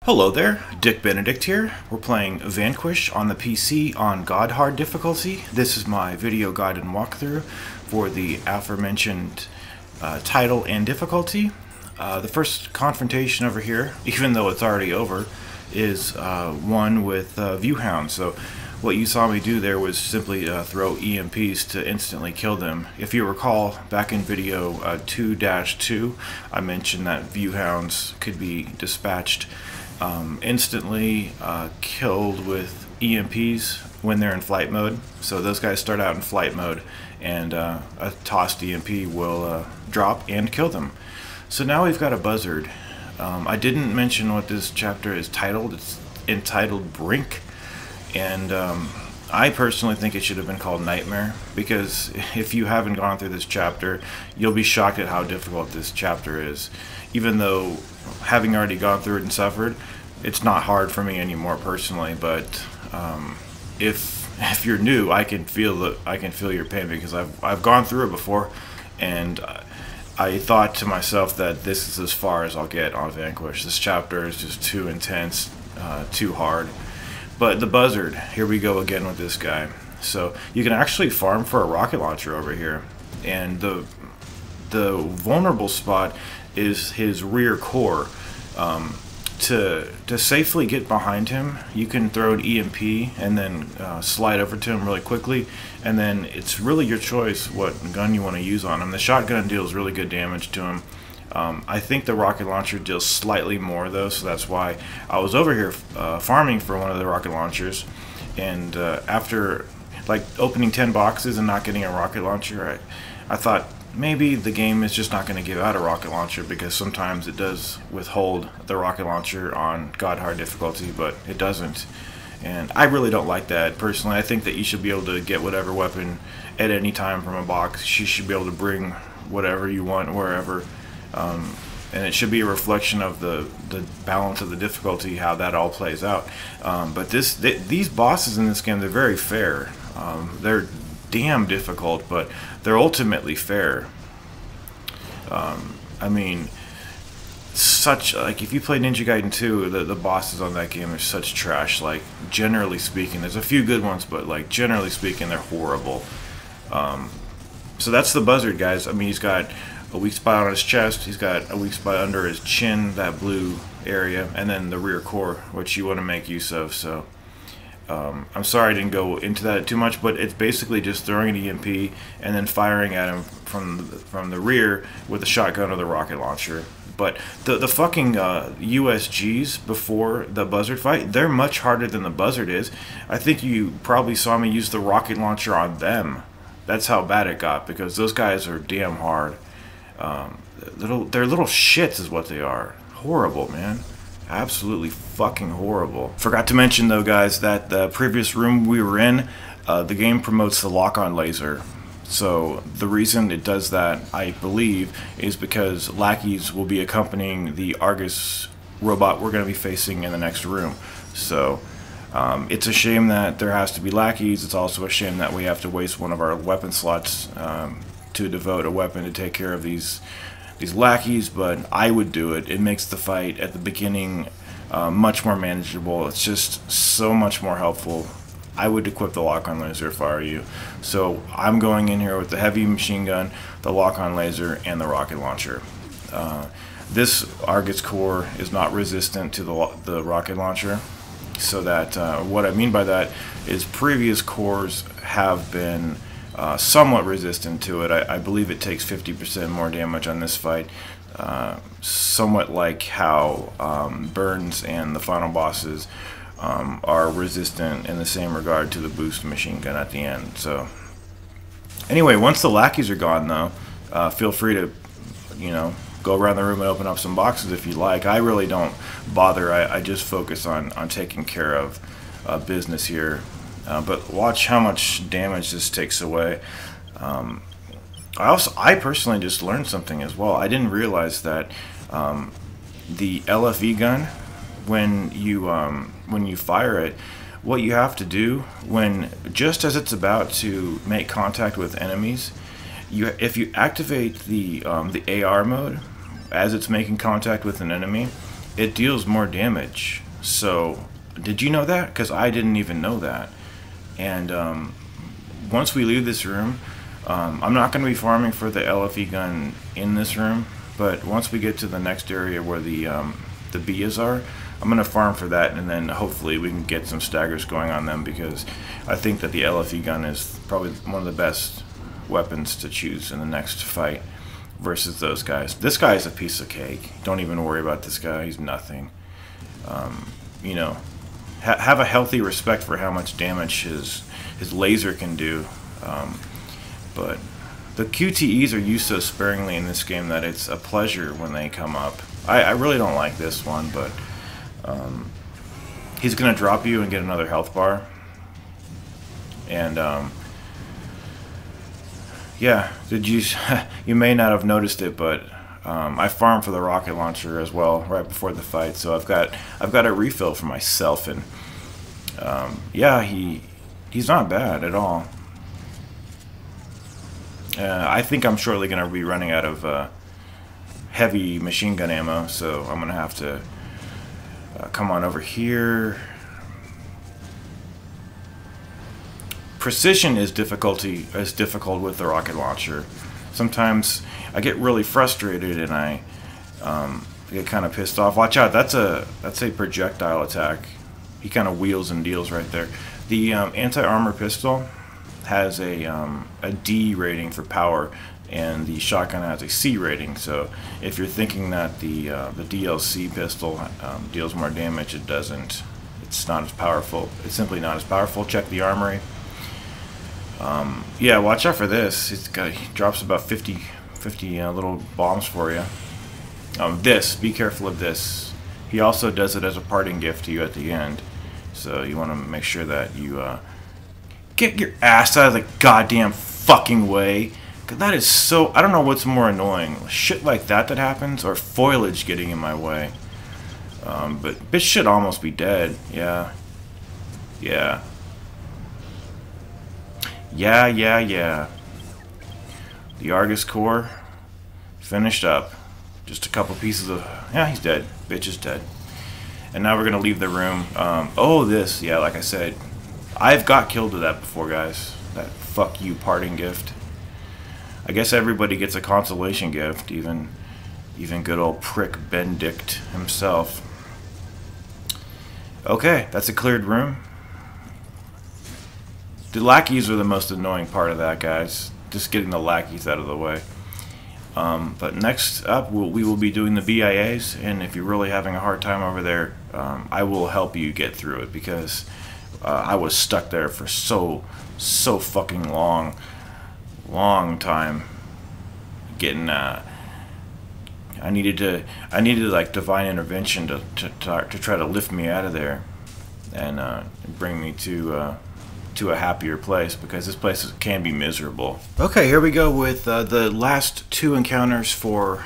Hello there, Dick Benedict here. We're playing Vanquish on the PC on God Hard difficulty. This is my video guide and walkthrough for the aforementioned title and difficulty. The first confrontation over here, even though it's already over, is one with Viewhound. So what you saw me do there was simply throw EMPs to instantly kill them. If you recall, back in video 2-2, I mentioned that Viewhounds could be dispatched instantly killed with EMPs when they're in flight mode. So those guys start out in flight mode, and a tossed EMP will drop and kill them. So now we've got a buzzard. I didn't mention what this chapter is titled. It's entitled Brink, and I personally think it should have been called Nightmare, because if you haven't gone through this chapter, you'll be shocked at how difficult this chapter is. Even though, having already gone through it and suffered, it's not hard for me anymore personally. But if you're new, I can feel your pain, because I've gone through it before, and I thought to myself that this is as far as I'll get on Vanquish. This chapter is just too intense, too hard. But the buzzard, here we go again with this guy. So you can actually farm for a rocket launcher over here, and the vulnerable spot is his rear core. To safely get behind him, you can throw an EMP and then slide over to him really quickly, and then it's really your choice what gun you want to use on him. The shotgun deals really good damage to him. I think the rocket launcher deals slightly more though, so that's why I was over here farming for one of the rocket launchers, and after like opening 10 boxes and not getting a rocket launcher, I thought maybe the game is just not going to give out a rocket launcher, because sometimes it does withhold the rocket launcher on God Hard difficulty, but it doesn't. And I really don't like that personally. I think that you should be able to get whatever weapon at any time from a box. You should be able to bring whatever you want wherever. And it should be a reflection of the balance of the difficulty, how that all plays out. But these bosses in this game, they're very fair. They're damn difficult, but they're ultimately fair. I mean, like if you play Ninja Gaiden 2, the bosses on that game are such trash. Like, generally speaking, there's a few good ones, but like generally speaking, they're horrible. So that's the buzzard, guys. I mean, he's got a weak spot on his chest, he's got a weak spot under his chin, that blue area, and then the rear core, which you want to make use of. So I'm sorry I didn't go into that too much, but it's basically just throwing an EMP and then firing at him from the rear with a shotgun or the rocket launcher. But the fucking USGs before the buzzard fight, they're much harder than the buzzard is. I think you probably saw me use the rocket launcher on them. That's how bad it got, because those guys are damn hard. They're little shits is what they are. Horrible, man. Absolutely fucking horrible. Forgot to mention though, guys, that the previous room we were in, the game promotes the lock-on laser. So the reason it does that, I believe, is because lackeys will be accompanying the Argus robot we're going to be facing in the next room. So it's a shame that there has to be lackeys. It's also a shame that we have to waste one of our weapon slots to devote a weapon to take care of these lackeys, but I would do it. It makes the fight at the beginning much more manageable. It's just so much more helpful. I would equip the lock-on laser if I were you. So I'm going in here with the heavy machine gun, the lock-on laser, and the rocket launcher. This Argus core is not resistant to the rocket launcher, so that what I mean by that is previous cores have been somewhat resistant to it. I believe it takes 50% more damage on this fight, somewhat like how Burns and the final bosses are resistant in the same regard to the boost machine gun at the end. So anyway, once the lackeys are gone though, feel free to, go around the room and open up some boxes if you like. I really don't bother. I just focus on taking care of business here. But watch how much damage this takes away. I personally just learned something as well. I didn't realize that the LFE gun, when you fire it, what you have to do just as it's about to make contact with enemies, if you activate the AR mode as it's making contact with an enemy, it deals more damage. So, did you know that? Because I didn't even know that. And once we leave this room, I'm not going to be farming for the LFE gun in this room, but once we get to the next area where the Bias are, I'm going to farm for that, and then hopefully we can get some staggers going on them, because I think that the LFE gun is probably one of the best weapons to choose in the next fight versus those guys. This guy is a piece of cake. Don't even worry about this guy. He's nothing. You know, have a healthy respect for how much damage his laser can do. But the QTEs are used so sparingly in this game that it's a pleasure when they come up. I really don't like this one, but he's going to drop you and get another health bar. And yeah, did you you may not have noticed it, but I farmed for the rocket launcher as well right before the fight, so I've got a refill for myself, and yeah, he's not bad at all. I think I'm shortly going to be running out of heavy machine gun ammo, so I'm going to have to come on over here. Precision is difficult with the rocket launcher. Sometimes I get really frustrated and I get kind of pissed off. Watch out! That's a projectile attack. He kind of wheels and deals right there. The anti-armor pistol has a D rating for power, and the shotgun has a C rating. So if you're thinking that the DLC pistol deals more damage, it doesn't. It's not as powerful. It's simply not as powerful. Check the armory. Yeah, watch out for this. He drops about 50 little bombs for you. Be careful of this. He also does it as a parting gift to you at the end. So you want to make sure that you get your ass out of the goddamn fucking way. 'Cause that is so... I don't know what's more annoying. Shit like that happens, or foliage getting in my way. But bitch should almost be dead. Yeah. Yeah. Yeah. The Argus core finished up. Just a couple pieces of... Yeah, he's dead. Bitch is dead. And now we're going to leave the room. Yeah, like I said, I've got killed with that before, guys. That fuck you parting gift. I guess everybody gets a consolation gift, even good old prick Benedict himself. Okay, that's a cleared room. The lackeys are the most annoying part of that, guys. Just getting the lackeys out of the way. But next up, we will be doing the BIAs, and if you're really having a hard time over there, I will help you get through it, because I was stuck there for so fucking long time. Getting I needed like divine intervention to try to lift me out of there and bring me to a happier place, because this place can be miserable. Okay, here we go with the last two encounters for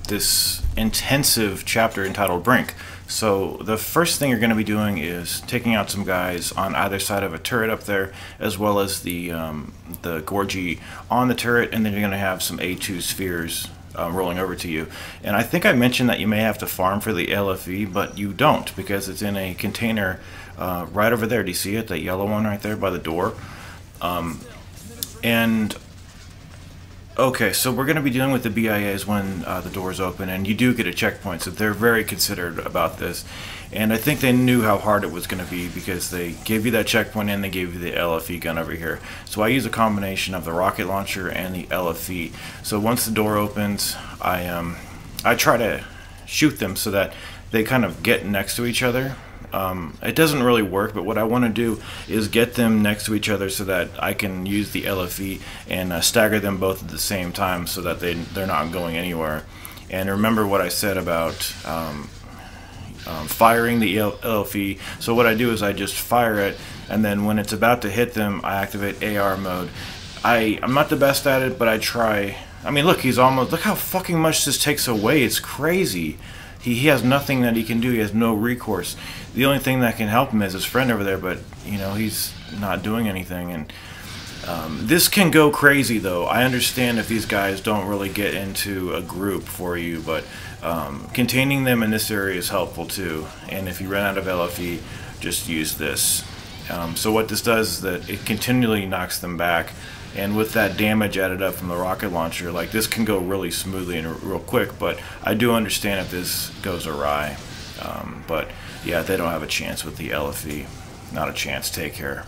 this intensive chapter entitled Brink. So the first thing you're going to be doing is taking out some guys on either side of a turret up there, as well as the Gorgie on the turret, and then you're going to have some A2 spheres rolling over to you. And I think I mentioned that you may have to farm for the LFE, but you don't, because it's in a container right over there. Do you see it? That yellow one right there by the door. Okay, so we're going to be dealing with the BIAs when the doors open, and you do get a checkpoint, so they're very considerate about this. And I think they knew how hard it was going to be, because they gave you that checkpoint and they gave you the LFE gun over here. So I use a combination of the rocket launcher and the LFE. So once the door opens, I try to shoot them so that they kind of get next to each other. It doesn't really work, but what I want to do is get them next to each other so that I can use the LFE and stagger them both at the same time, so that they're not going anywhere. And remember what I said about firing the LFE. So what I do is I just fire it, and then when it's about to hit them, I activate AR mode. I'm not the best at it, but I try. I mean, look, look how fucking much this takes away. It's crazy. He has nothing that he can do. He has no recourse. The only thing that can help him is his friend over there, but you know, he's not doing anything. And this can go crazy, though. I understand if these guys don't really get into a group for you, but Containing them in this area is helpful too, and if you run out of LFE, just use this. So what this does is that it continually knocks them back, and with that damage added up from the rocket launcher, like, this can go really smoothly and real quick, but I do understand if this goes awry. But yeah, they don't have a chance with the LFE. Not a chance. Take care.